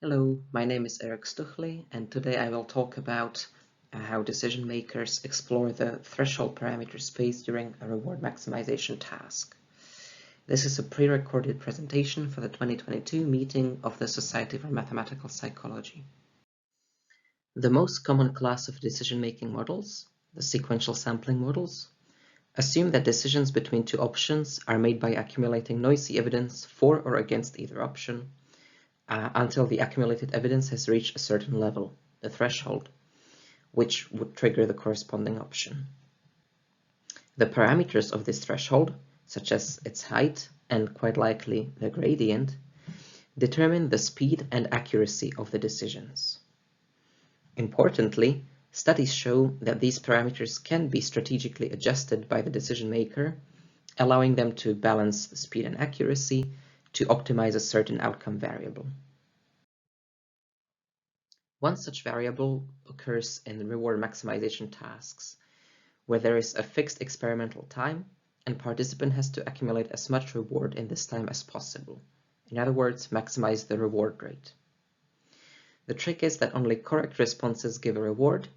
Hello, my name is Eric Stuchley, and today I will talk about how decision makers explore the threshold parameter space during a reward maximization task. This is a pre-recorded presentation for the 2022 meeting of the Society for Mathematical Psychology. The most common class of decision-making models, the sequential sampling models, assume that decisions between two options are made by accumulating noisy evidence for or against either option, until the accumulated evidence has reached a certain level, the threshold, which would trigger the corresponding option. The parameters of this threshold, such as its height and quite likely the gradient, determine the speed and accuracy of the decisions. Importantly, studies show that these parameters can be strategically adjusted by the decision maker, allowing them to balance speed and accuracy to optimize a certain outcome variable. One such variable occurs in reward maximization tasks, where there is a fixed experimental time and participant has to accumulate as much reward in this time as possible. In other words, maximize the reward rate. The trick is that only correct responses give a reward,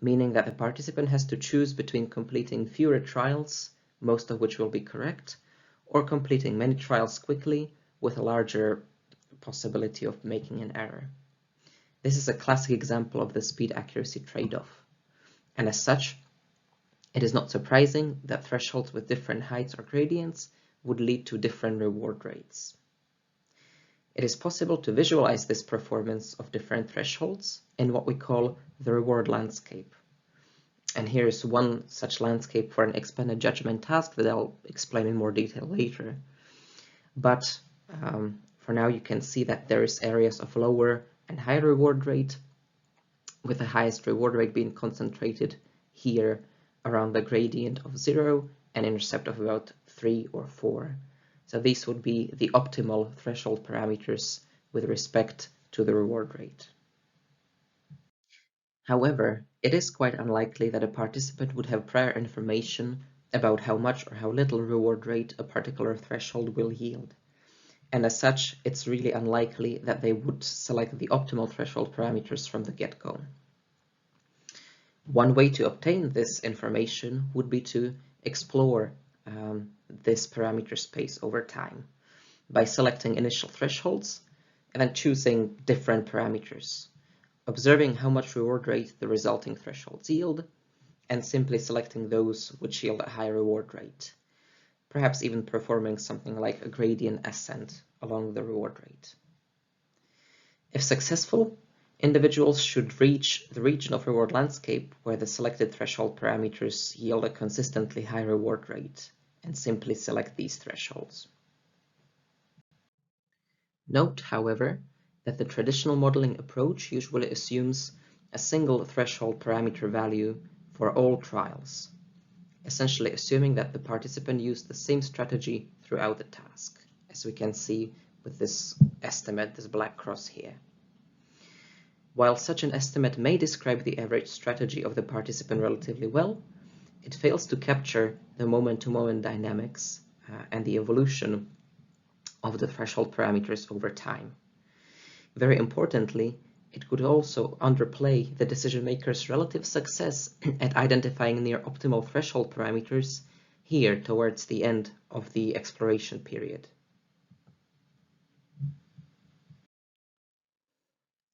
meaning that the participant has to choose between completing fewer trials, most of which will be correct, or completing many trials quickly with a larger possibility of making an error. This is a classic example of the speed-accuracy trade-off, and as such, it is not surprising that thresholds with different heights or gradients would lead to different reward rates. It is possible to visualize this performance of different thresholds in what we call the reward landscape. And here is one such landscape for an expanded judgment task that I'll explain in more detail later. But for now, you can see that there is areas of lower and higher reward rate, with the highest reward rate being concentrated here around the gradient of 0 and intercept of about 3 or 4. So these would be the optimal threshold parameters with respect to the reward rate. However, it is quite unlikely that a participant would have prior information about how much or how little reward rate a particular threshold will yield. And as such, it's really unlikely that they would select the optimal threshold parameters from the get-go. One way to obtain this information would be to explore this parameter space over time by selecting initial thresholds and then choosing different parameters, observing how much reward rate the resulting thresholds yield, and simply selecting those which yield a high reward rate, perhaps even performing something like a gradient ascent along the reward rate. If successful, individuals should reach the region of reward landscape where the selected threshold parameters yield a consistently high reward rate, and simply select these thresholds. Note, however, that the traditional modeling approach usually assumes a single threshold parameter value for all trials, essentially assuming that the participant used the same strategy throughout the task, as we can see with this estimate, this black cross here. While such an estimate may describe the average strategy of the participant relatively well, it fails to capture the moment-to-moment dynamics and the evolution of the threshold parameters over time. Very importantly, it could also underplay the decision maker's relative success at identifying near optimal threshold parameters here towards the end of the exploration period.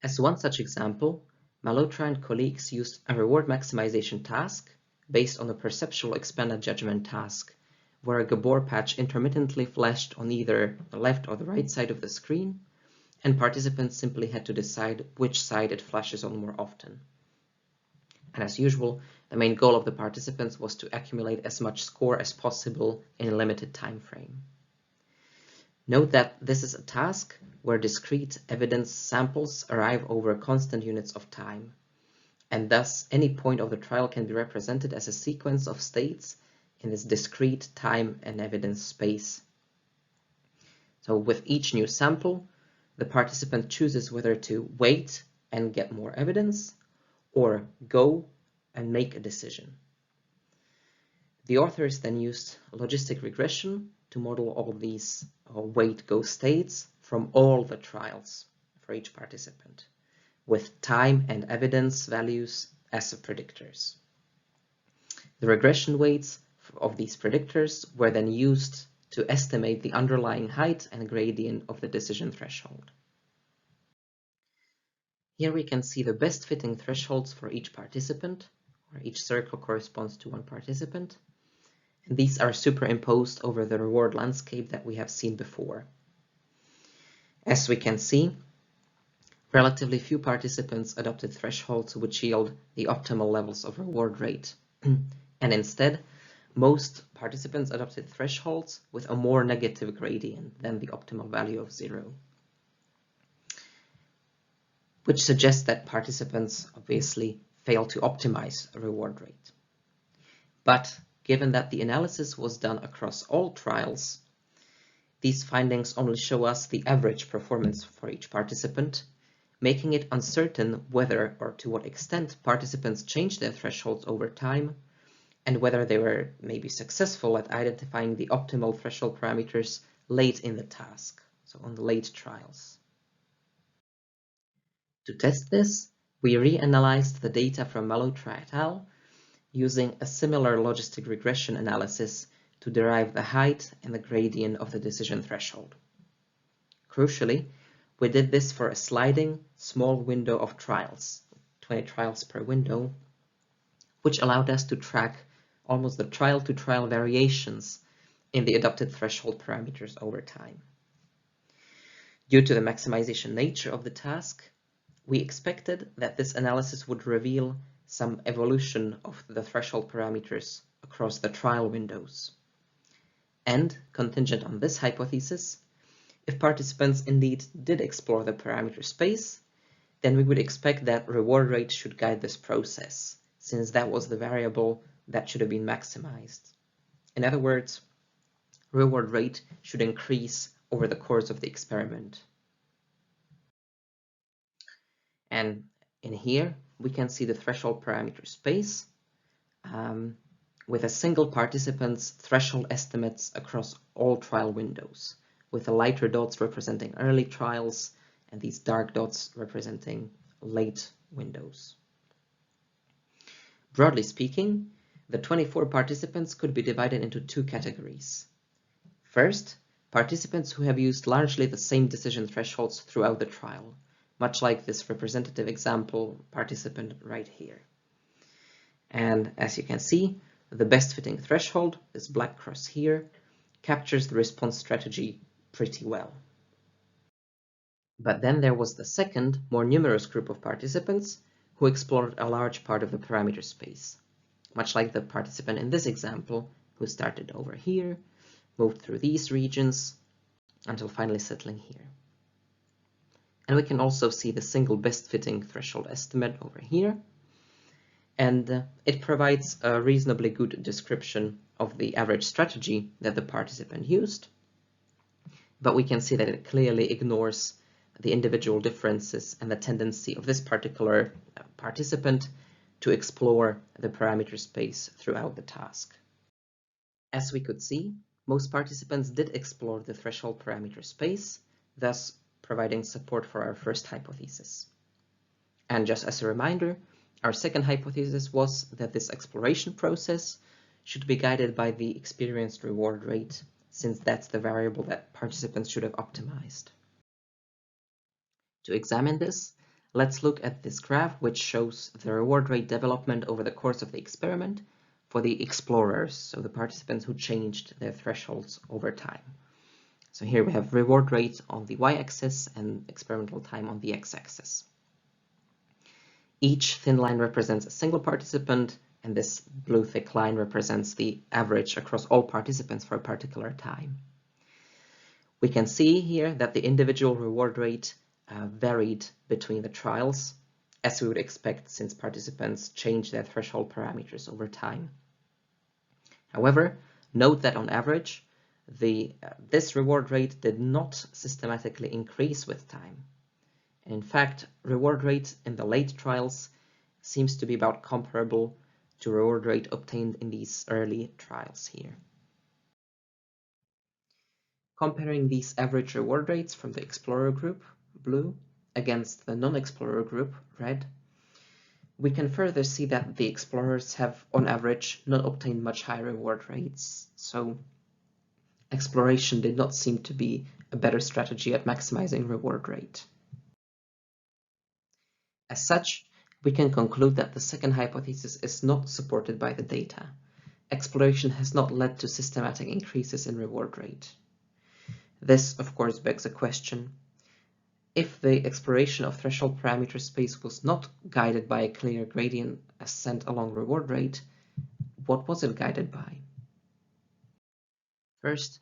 As one such example, Malhotra and colleagues used a reward maximization task based on a perceptual expanded judgment task, where a Gabor patch intermittently flashed on either the left or the right side of the screen, and participants simply had to decide which side it flashes on more often. And as usual, the main goal of the participants was to accumulate as much score as possible in a limited time frame. Note that this is a task where discrete evidence samples arrive over constant units of time, and thus any point of the trial can be represented as a sequence of states in this discrete time and evidence space. So with each new sample, the participant chooses whether to wait and get more evidence or go and make a decision. The authors then used logistic regression to model all these wait-go states from all the trials, for each participant, with time and evidence values as predictors. The regression weights of these predictors were then used to estimate the underlying height and gradient of the decision threshold. Here we can see the best fitting thresholds for each participant, where each circle corresponds to one participant. And these are superimposed over the reward landscape that we have seen before. As we can see, relatively few participants adopted thresholds which yield the optimal levels of reward rate. And instead, most participants adopted thresholds with a more negative gradient than the optimal value of 0. Which suggests that participants obviously fail to optimize a reward rate. But given that the analysis was done across all trials, these findings only show us the average performance for each participant, making it uncertain whether or to what extent participants changed their thresholds over time, and whether they were maybe successful at identifying the optimal threshold parameters late in the task, so on the late trials. To test this, we reanalyzed the data from Malhotra et al. Using a similar logistic regression analysis to derive the height and the gradient of the decision threshold. Crucially, we did this for a sliding small window of trials, 20 trials per window, which allowed us to track almost the trial-to-trial variations in the adopted threshold parameters over time. Due to the maximization nature of the task, we expected that this analysis would reveal some evolution of the threshold parameters across the trial windows. And, contingent on this hypothesis, if participants indeed did explore the parameter space, then we would expect that reward rate should guide this process, since that was the variable that should have been maximized. In other words, reward rate should increase over the course of the experiment. And in here, we can see the threshold parameter space with a single participant's threshold estimates across all trial windows, with the lighter dots representing early trials and these dark dots representing late windows. Broadly speaking, the 24 participants could be divided into two categories. First, participants who have used largely the same decision thresholds throughout the trial, much like this representative example participant right here. And as you can see, the best fitting threshold, this black cross here, captures the response strategy pretty well. But then there was the second, more numerous group of participants who explored a large part of the parameter space, much like the participant in this example who started over here, moved through these regions until finally settling here. And we can also see the single best fitting threshold estimate over here. And it provides a reasonably good description of the average strategy that the participant used. But we can see that it clearly ignores the individual differences and the tendency of this particular participant to explore the parameter space throughout the task. As we could see, most participants did explore the threshold parameter space, thus providing support for our first hypothesis. And just as a reminder, our second hypothesis was that this exploration process should be guided by the experienced reward rate, since that's the variable that participants should have optimized. To examine this, let's look at this graph, which shows the reward rate development over the course of the experiment for the explorers, so the participants who changed their thresholds over time. So here we have reward rate on the y-axis and experimental time on the x-axis. Each thin line represents a single participant, and this blue thick line represents the average across all participants for a particular time. We can see here that the individual reward rate varied between the trials, as we would expect since participants change their threshold parameters over time. However, note that on average, this reward rate did not systematically increase with time. And in fact, reward rate in the late trials seems to be about comparable to reward rate obtained in these early trials here. Comparing these average reward rates from the Explorer group, blue, against the non-explorer group, red, we can further see that the explorers have, on average, not obtained much higher reward rates. So exploration did not seem to be a better strategy at maximizing reward rate. As such, we can conclude that the second hypothesis is not supported by the data. Exploration has not led to systematic increases in reward rate. This, of course, begs a question. If the exploration of threshold parameter space was not guided by a clear gradient ascent along reward rate, what was it guided by? First,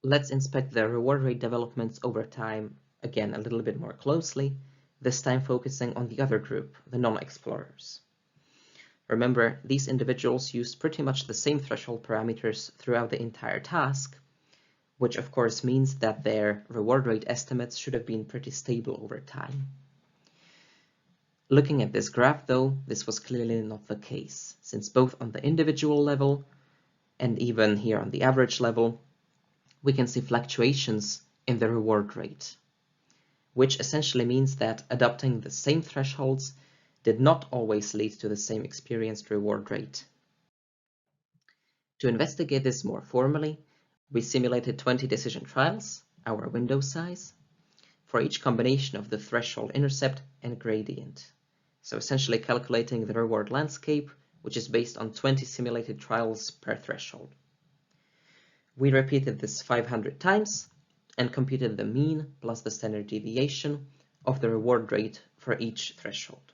let's inspect the reward rate developments over time, again a little bit more closely, this time focusing on the other group, the non-explorers. Remember, these individuals used pretty much the same threshold parameters throughout the entire task, which of course means that their reward rate estimates should have been pretty stable over time. Looking at this graph though, this was clearly not the case, since both on the individual level and even here on the average level, we can see fluctuations in the reward rate, which essentially means that adopting the same thresholds did not always lead to the same experienced reward rate. To investigate this more formally, we simulated 20 decision trials, our window size, for each combination of the threshold intercept and gradient. So essentially calculating the reward landscape, which is based on 20 simulated trials per threshold. We repeated this 500 times and computed the mean plus the standard deviation of the reward rate for each threshold.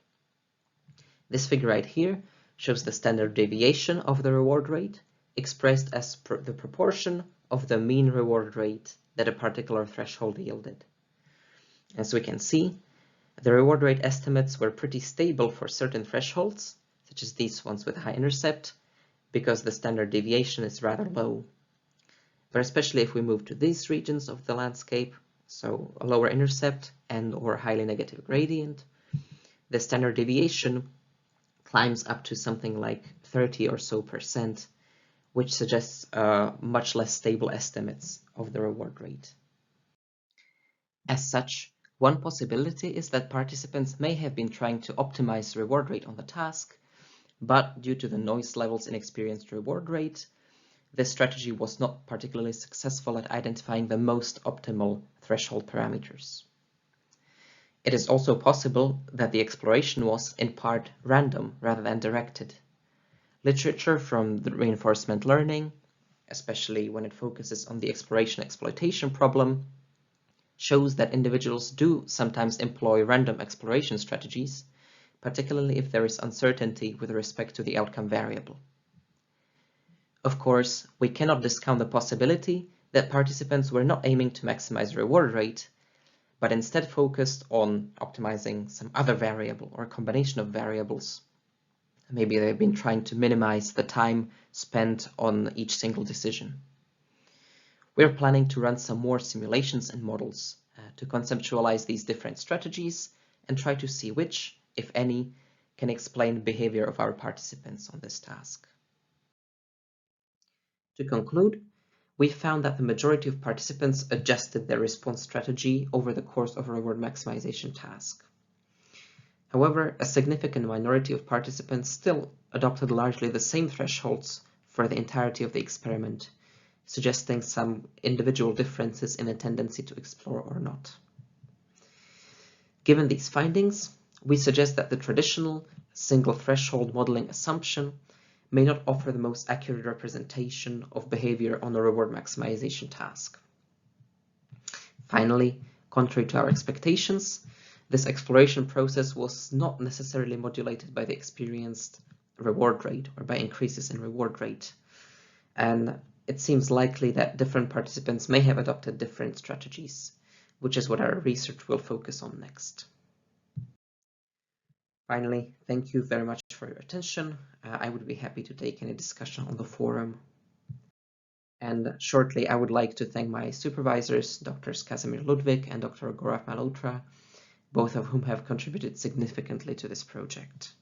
This figure right here shows the standard deviation of the reward rate expressed as the proportion of the mean reward rate that a particular threshold yielded. As we can see, the reward rate estimates were pretty stable for certain thresholds, such as these ones with high intercept, because the standard deviation is rather low. But especially if we move to these regions of the landscape, so a lower intercept and or highly negative gradient, the standard deviation climbs up to something like 30 or so %, which suggests much less stable estimates of the reward rate. As such, one possibility is that participants may have been trying to optimize reward rate on the task, but due to the noise levels in experienced reward rate, this strategy was not particularly successful at identifying the most optimal threshold parameters. It is also possible that the exploration was, in part, random rather than directed. Literature from the reinforcement learning, especially when it focuses on the exploration-exploitation problem, shows that individuals do sometimes employ random exploration strategies, particularly if there is uncertainty with respect to the outcome variable. Of course, we cannot discount the possibility that participants were not aiming to maximize reward rate, but instead focused on optimizing some other variable or combination of variables. Maybe they've been trying to minimize the time spent on each single decision. We're planning to run some more simulations and models to conceptualize these different strategies and try to see which, if any, can explain behavior of our participants on this task. To conclude, we found that the majority of participants adjusted their response strategy over the course of a reward maximization task. However, a significant minority of participants still adopted largely the same thresholds for the entirety of the experiment, suggesting some individual differences in a tendency to explore or not. Given these findings, we suggest that the traditional single threshold modeling assumption may not offer the most accurate representation of behavior on a reward maximization task. Finally, contrary to our expectations, this exploration process was not necessarily modulated by the experienced reward rate or by increases in reward rate. And it seems likely that different participants may have adopted different strategies, which is what our research will focus on next. Finally, thank you very much for your attention. I would be happy to take any discussion on the forum. And shortly, I would like to thank my supervisors, Drs. Kazimir Ludwig and Dr. Gaurav Malhotra, both of whom have contributed significantly to this project.